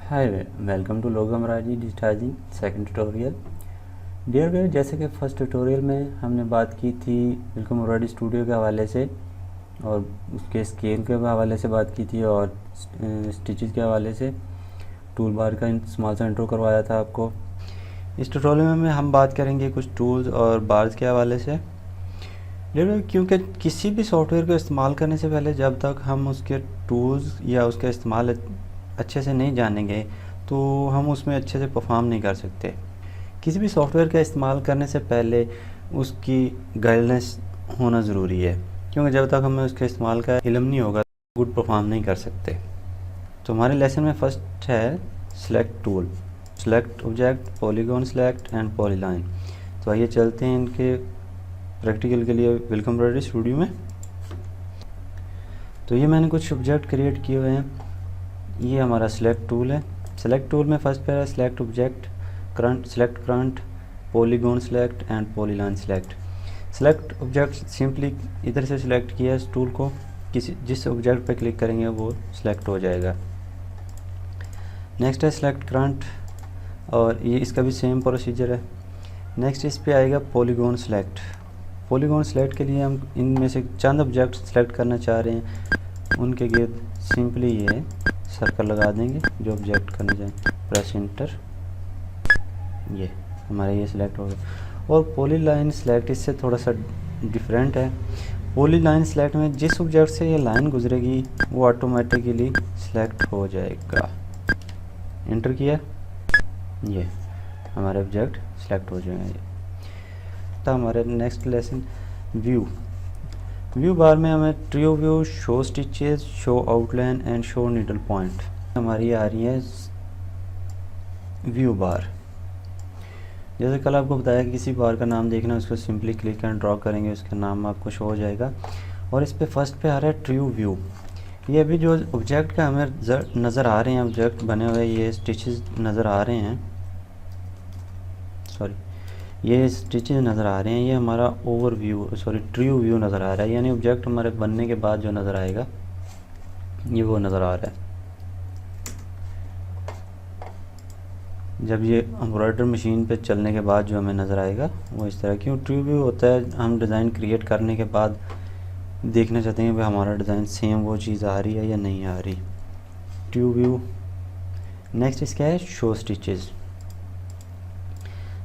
Hi, welcome to logo embroidery digitizing second tutorial. Dear viewer, जैसे कि first tutorial में हमने बात की थी लोगो एम्ब्रॉयडरी स्टूडियो के हवाले से और उसके स्केल के हवाले से बात की थी और स्टिचेस के हवाले से टूल बार का स्मॉल सा इंट्रो करवाया था आपको। इस ट्यूटोरियल में हम बात करेंगे कुछ टूल्स और बार्स के हवाले से। क्योंकि किसी भी सॉफ्टवेयर को इस्तेमाल करने से पहले जब तक हम उसके टूल्स या उसका इस्तेमाल अच्छे से नहीं जानेंगे तो हम उसमें अच्छे से परफॉर्म नहीं कर सकते। किसी भी सॉफ्टवेयर का इस्तेमाल करने से पहले उसकी गाइडेंस होना ज़रूरी है, क्योंकि जब तक हमें उसके इस्तेमाल का इल्म नहीं होगा गुड परफॉर्म नहीं कर सकते। तो हमारे लेसन में फर्स्ट है select tool, select object, polygon select and polyline. तो आइए चलते हैं इनके प्रैक्टिकल के लिए वेलकम एम्ब्रॉयडरी स्टूडियो में। तो ये मैंने कुछ ऑब्जेक्ट क्रिएट किए हुए हैं। ये हमारा सेलेक्ट टूल है। सेलेक्ट टूल में फर्स्ट पे है select object, current, select current, polygon select and polyline select. Select object simply इधर से सिलेक्ट किया इस टूल को, जिस ऑब्जेक्ट पे क्लिक करेंगे वो सिलेक्ट हो जाएगा। नेक्स्ट है सेलेक्ट करंट और ये इसका भी सेम प्रोसीजर है। नेक्स्ट इस पे आएगा पॉलीगॉन सेलेक्ट। पॉलीगॉन सेलेक्ट के लिए हम इनमें से चंद ऑब्जेक्ट सेलेक्ट करना चाह रहे हैं, उनके गिर्द सिंपली ये सर्कल लगा देंगे जो ऑब्जेक्ट करना चाहें, प्रेस इंटर। ये हमारा ये सिलेक्ट हो गया। और पॉलीलाइन सेलेक्ट इससे थोड़ा सा डिफरेंट है। पॉलीलाइन सेलेक्ट में जिस ऑब्जेक्ट से ये लाइन गुजरेगी वो ऑटोमेटिकली सिलेक्ट हो जाएगा। इंटर किया, ये हमारे ऑब्जेक्ट सेलेक्ट हो जाएंगे। तो हमारे नेक्स्ट लेसन व्यू बार में हमें true view, show stitches, show outline and show needle point हमारी आ रही है व्यू बार। जैसे कल आपको बताया कि किसी बार का नाम देखना है, उसको सिंपली क्लिक एंड ड्रॉ करेंगे, उसका नाम आपको शो हो जाएगा। और इस पे फर्स्ट पे आ रहा है ट्रू व्यू। ये अभी जो ऑब्जेक्ट का हमें नज़र आ रहे हैं, ऑब्जेक्ट बने हुए ये स्टिचेस नज़र आ रहे हैं, ये स्टिचेस नज़र आ रहे हैं, ये हमारा ट्रू व्यू नज़र आ रहा है। यानी ऑब्जेक्ट हमारे बनने के बाद जो नज़र आएगा ये वो नज़र आ रहा है। जब ये एम्ब्रॉयडर मशीन पे चलने के बाद जो हमें नज़र आएगा वो इस तरह। क्यों ट्रू व्यू होता है, हम डिज़ाइन क्रिएट करने के बाद देखना चाहते हैं कि हमारा डिज़ाइन सेम वो चीज़ आ रही है या नहीं आ रही। True view. नेक्स्ट इसका है show stitches.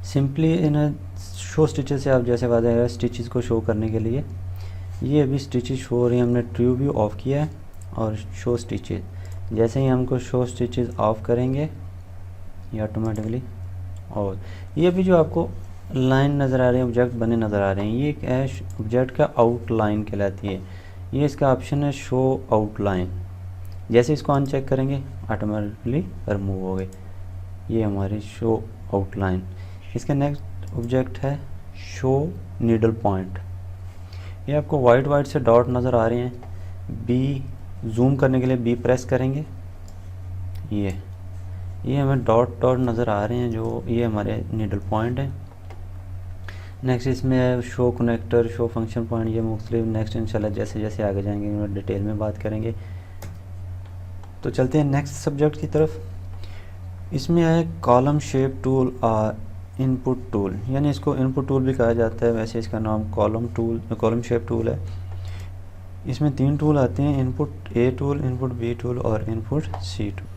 Simply in show stitches से आप जैसे बात है स्टिचेस को शो करने के लिए, ये अभी स्टिचेस शो हो रही है, हमने ट्रू व्यू ऑफ किया है और शो स्टिचेस। जैसे ही हमको शो स्टिचेस ऑफ करेंगे ये ऑटोमेटिकली। और ये अभी जो आपको लाइन नज़र आ रही है, ऑब्जेक्ट बने नज़र आ रहे हैं, ये एक है ऑब्जेक्ट का आउटलाइन कहलाती है। ये इसका ऑप्शन है शो आउटलाइन। जैसे इसको अनचेक करेंगे ऑटोमेटिकली रिमूव हो गए, ये हमारी शो आउटलाइन। इसका नेक्स्ट ऑब्जेक्ट है शो नीडल पॉइंट। ये आपको वाइट से डॉट नज़र आ रहे हैं। बी जूम करने के लिए बी प्रेस करेंगे, ये हमें डॉट नज़र आ रहे हैं, जो ये हमारे नीडल पॉइंट है। नेक्स्ट इसमें है show connector, show function point, ये मुख्तलिफ। नेक्स्ट इंशाल्लाह जैसे जैसे आगे जाएंगे डिटेल में बात करेंगे। तो चलते हैं नेक्स्ट सब्जेक्ट की तरफ। इसमें है कॉलम शेप टूल और इनपुट टूल, यानी इसको इनपुट टूल भी कहा जाता है, वैसे इसका नाम कॉलम शेप टूल है। इसमें 3 टूल आते हैं, input A tool, input B tool और इनपुट सी टूल।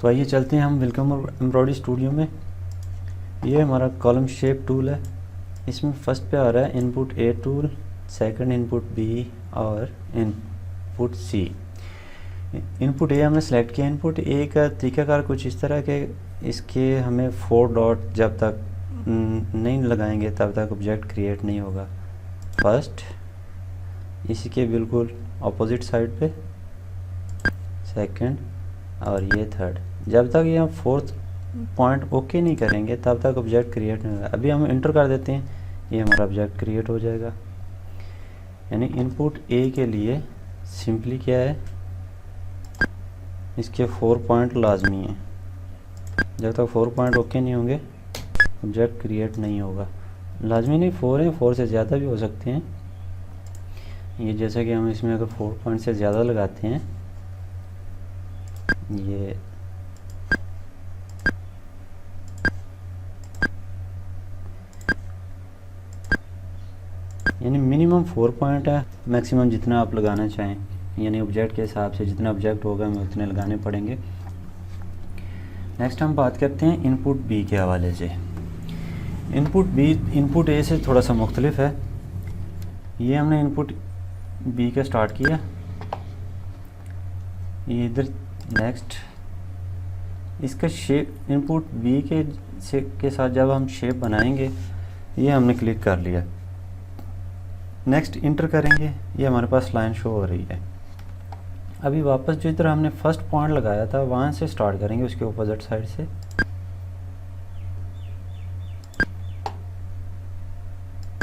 तो आइए चलते हैं हम वेलकम एम्ब्रॉयडरी स्टूडियो में। ये हमारा कॉलम शेप टूल है। इसमें फर्स्ट पे आ रहा है input A tool, second input B और इनपुट सी। इनपुट ए हमने सेलेक्ट किया। इनपुट ए का तरीकाकार कुछ इस तरह के, इसके हमें 4 डॉट जब तक नहीं लगाएंगे तब तक ऑब्जेक्ट क्रिएट नहीं होगा। फर्स्ट, इसी के बिल्कुल अपोजिट साइड पे सेकंड और ये थर्ड। जब तक ये हम 4th पॉइंट ओके नहीं करेंगे तब तक ऑब्जेक्ट क्रिएट नहीं होगा। अभी हम इंटर कर देते हैं, ये हमारा ऑब्जेक्ट क्रिएट हो जाएगा। यानी इनपुट ए के लिए सिंपली क्या है, इसके 4 पॉइंट लाजमी हैं। जब तक 4 पॉइंट ओके नहीं होंगे ऑब्जेक्ट क्रिएट नहीं होगा। लाजमी नहीं 4 हैं, 4 से ज़्यादा भी हो सकते हैं। ये जैसा कि हम इसमें अगर 4 पॉइंट से ज़्यादा लगाते हैं, ये यानी मिनिमम 4 पॉइंट है, मैक्सिमम जितना आप लगाना चाहें, यानी ऑब्जेक्ट के हिसाब से जितना ऑब्जेक्ट होगा हमें उतने लगाने पड़ेंगे। नेक्स्ट हम बात करते हैं इनपुट बी के हवाले से। इनपुट बी इनपुट ए से थोड़ा सा मुख्तलिफ है। ये हमने इनपुट बी का स्टार्ट किया, ये इधर नेक्स्ट इसका शेप इनपुट बी के साथ जब हम शेप बनाएंगे, ये हमने क्लिक कर लिया। नेक्स्ट इंटर करेंगे, ये हमारे पास लाइन शो हो रही है। अभी वापस जो इधर हमने फर्स्ट पॉइंट लगाया था वहाँ से स्टार्ट करेंगे, उसके अपोजिट साइड से।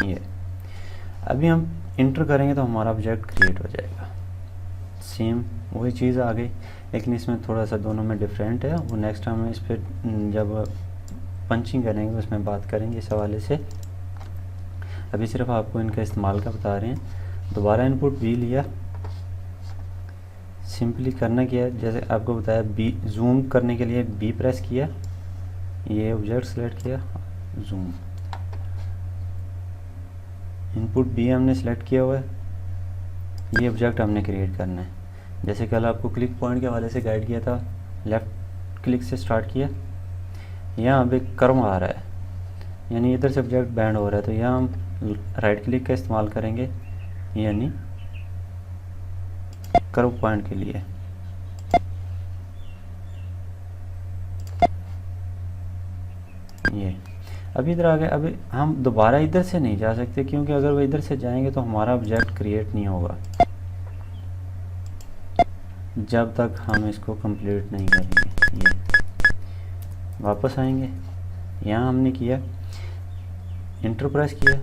ये अभी हम इंटर करेंगे तो हमारा ऑब्जेक्ट क्रिएट हो जाएगा। सेम वही चीज़ आ गई, लेकिन इसमें थोड़ा सा दोनों में डिफरेंट है। वो नेक्स्ट हम इस पर जब पंचिंग करेंगे उसमें बात करेंगे इस हवाले से। अभी सिर्फ आपको इनका इस्तेमाल का बता रहे हैं। दोबारा इनपुट बी लिया, सिंपली करना क्या है, जैसे आपको बताया बी जूम करने के लिए बी प्रेस किया, ये ऑब्जेक्ट सेलेक्ट किया, जूम। इनपुट बी हमने सेलेक्ट किया हुआ है, ये ऑब्जेक्ट हमने क्रिएट करना है। जैसे कल आपको क्लिक पॉइंट के हवाले से गाइड किया था, लेफ़्ट क्लिक से स्टार्ट किया, यहाँ पे कर्व आ रहा है, यानी इधर से ऑब्जेक्ट बैंड हो रहा है, तो यहाँ हम राइट क्लिक का इस्तेमाल करेंगे, यानी कर्व पॉइंट के लिए। ये अभी इधर आ गए। अभी हम दोबारा इधर से नहीं जा सकते, क्योंकि अगर वो इधर से जाएंगे तो हमारा ऑब्जेक्ट क्रिएट नहीं होगा जब तक हम इसको कंप्लीट नहीं करेंगे। ये वापस आएंगे, यहाँ हमने किया इंटर प्रेस किया।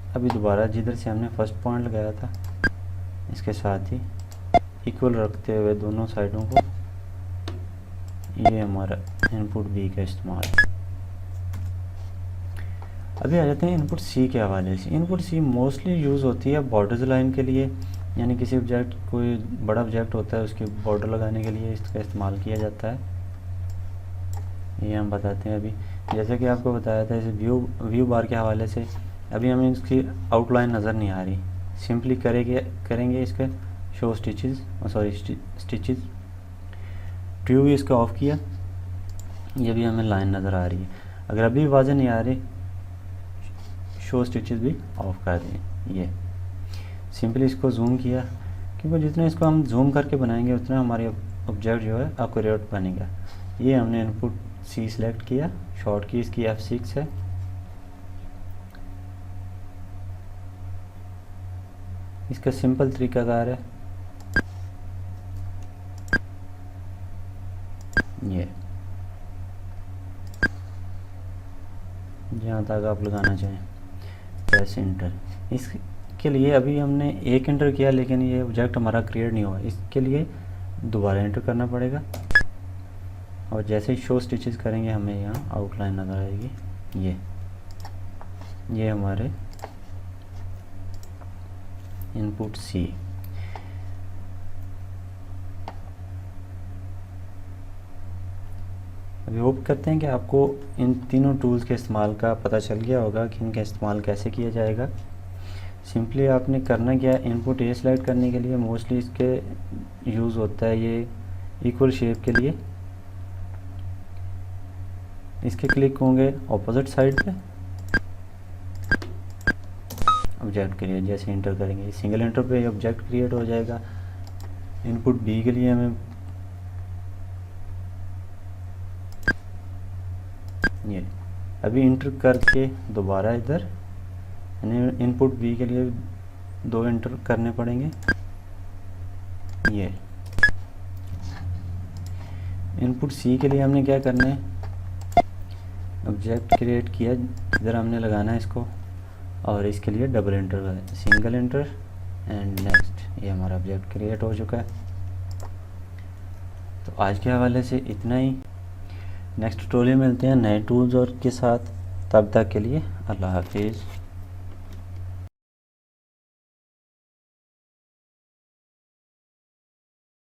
अभी दोबारा जिधर से हमने फर्स्ट पॉइंट लगाया था इसके साथ ही इक्वल रखते हुए दोनों साइडों को, ये हमारा इनपुट बी का इस्तेमाल है। अभी आ जाते हैं इनपुट सी के हवाले से। इनपुट सी मोस्टली यूज़ होती है बॉर्डर्स लाइन के लिए, यानी किसी ऑब्जेक्ट कोई बड़ा ऑब्जेक्ट होता है उसके बॉर्डर लगाने के लिए इसका इस्तेमाल किया जाता है। ये हम बताते हैं अभी, जैसे कि आपको बताया था इसे व्यू बार के हवाले से। अभी हमें इसकी आउटलाइन नज़र नहीं आ रही, सिंपली करेंगे इसके show stitches, sorry stitches, tube भी इसका ऑफ किया, ये भी हमें लाइन नज़र आ रही है। अगर अभी आवाज़ें नहीं आ रही, शो स्टिचेस भी ऑफ कर दें। ये सिंपली इसको जूम किया, क्योंकि जितना इसको हम जूम करके बनाएंगे उतना हमारे ऑब्जेक्ट जो है एक्यूरेट बनेगा। ये हमने इनपुट सी सिलेक्ट किया, शॉर्ट की इसकी F6 है। इसका सिंपल तरीकाकार है, ये जहाँ तक आप लगाना चाहें प्रेस इंटर। इसके लिए अभी हमने एक इंटर किया, लेकिन ये ऑब्जेक्ट हमारा क्रिएट नहीं हुआ, इसके लिए दोबारा इंटर करना पड़ेगा। और जैसे ही शो स्टिचेस करेंगे हमें यहाँ आउटलाइन नज़र आएगी। ये हमारे इनपुट सी। अभी होप करते हैं कि आपको इन तीनों टूल्स के इस्तेमाल का पता चल गया होगा कि इनका इस्तेमाल कैसे किया जाएगा। सिंपली आपने करना क्या, इनपुट ए सेलेक्ट करने के लिए मोस्टली इसके यूज़ होता है ये इक्वल शेप के लिए। इसके क्लिक होंगे ऑपोजिट साइड पे ऑब्जेक्ट के लिए, जैसे इंटर करेंगे सिंगल इंटर पे ऑब्जेक्ट क्रिएट हो जाएगा। इनपुट बी के लिए हमें ये अभी इंटर करके दोबारा इधर, यानी इनपुट बी के लिए 2 इंटर करने पड़ेंगे। ये इनपुट सी के लिए हमने क्या करना है, ऑब्जेक्ट क्रिएट किया, इधर हमने लगाना है इसको, और इसके लिए डबल इंटर करें, सिंगल इंटर एंड नेक्स्ट। ये हमारा ऑब्जेक्ट क्रिएट हो चुका है। तो आज के हवाले से इतना ही। नेक्स्ट ट्यूटोरियल मिलते हैं नए टूल्स और के साथ, तब तक के लिए अल्लाह हाफिज़।